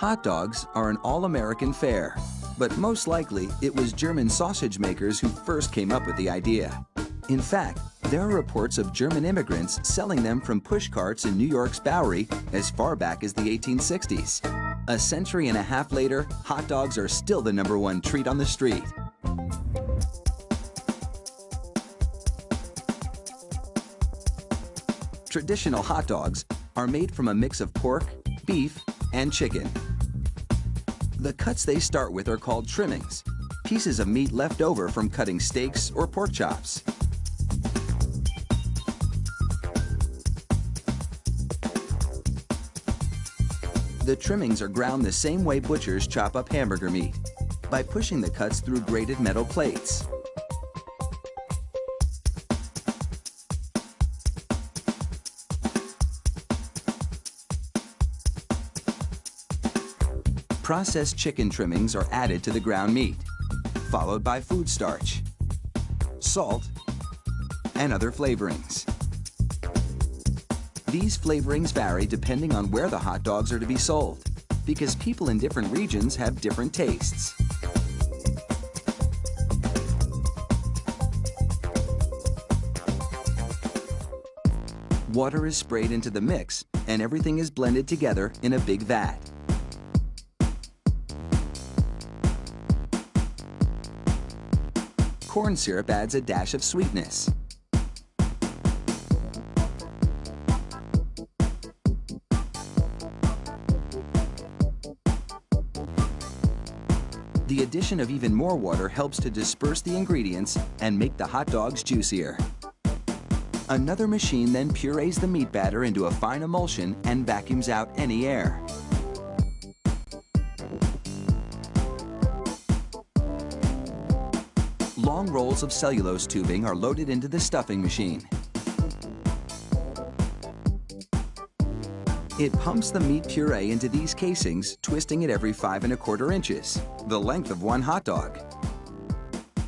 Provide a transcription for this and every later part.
Hot dogs are an all-American fare, but most likely it was German sausage makers who first came up with the idea. In fact, there are reports of German immigrants selling them from push carts in New York's Bowery as far back as the 1860s. A century and a half later, hot dogs are still the #1 treat on the street. Traditional hot dogs are made from a mix of pork, beef, and chicken. The cuts they start with are called trimmings, pieces of meat left over from cutting steaks or pork chops. The trimmings are ground the same way butchers chop up hamburger meat, by pushing the cuts through grated metal plates. Processed chicken trimmings are added to the ground meat, followed by food starch, salt, and other flavorings. These flavorings vary depending on where the hot dogs are to be sold, because people in different regions have different tastes. Water is sprayed into the mix, and everything is blended together in a big vat. Corn syrup adds a dash of sweetness. The addition of even more water helps to disperse the ingredients and make the hot dogs juicier. Another machine then purees the meat batter into a fine emulsion and vacuums out any air. Long rolls of cellulose tubing are loaded into the stuffing machine. It pumps the meat puree into these casings, twisting it every 5 1/4 inches, the length of one hot dog.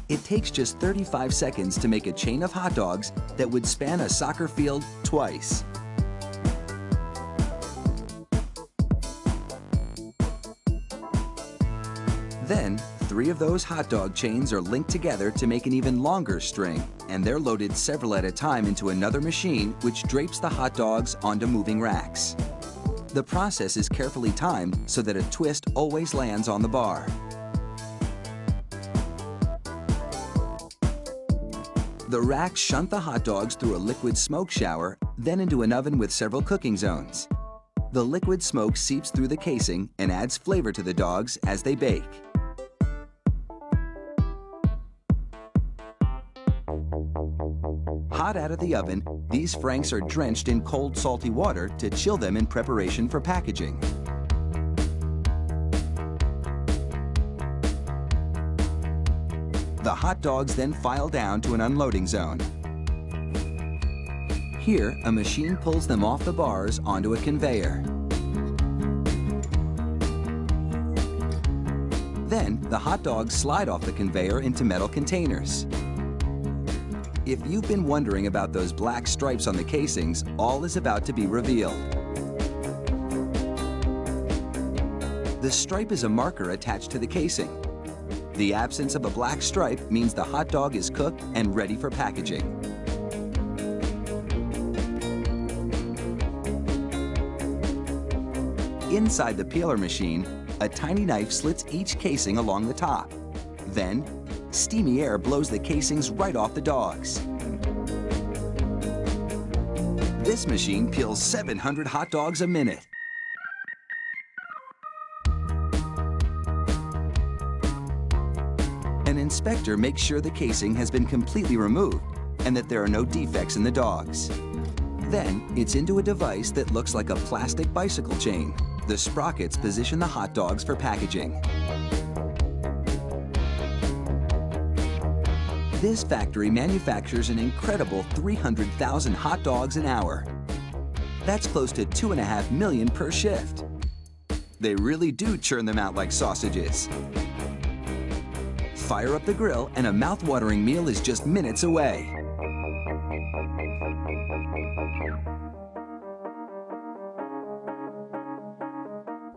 It takes just 35 seconds to make a chain of hot dogs that would span a soccer field twice. Then, 3 of those hot dog chains are linked together to make an even longer string, and they're loaded several at a time into another machine which drapes the hot dogs onto moving racks. The process is carefully timed so that a twist always lands on the bar. The racks shunt the hot dogs through a liquid smoke shower, then into an oven with several cooking zones. The liquid smoke seeps through the casing and adds flavor to the dogs as they bake. Hot out of the oven, these franks are drenched in cold, salty water to chill them in preparation for packaging. The hot dogs then file down to an unloading zone. Here, a machine pulls them off the bars onto a conveyor. Then, the hot dogs slide off the conveyor into metal containers. If you've been wondering about those black stripes on the casings, all is about to be revealed. The stripe is a marker attached to the casing. The absence of a black stripe means the hot dog is cooked and ready for packaging. Inside the peeler machine, a tiny knife slits each casing along the top. Then, steamy air blows the casings right off the dogs. This machine peels 700 hot dogs a minute. An inspector makes sure the casing has been completely removed and that there are no defects in the dogs. Then, it's into a device that looks like a plastic bicycle chain. The sprockets position the hot dogs for packaging. This factory manufactures an incredible 300,000 hot dogs an hour. That's close to 2.5 million per shift. They really do churn them out like sausages. Fire up the grill and a mouth-watering meal is just minutes away.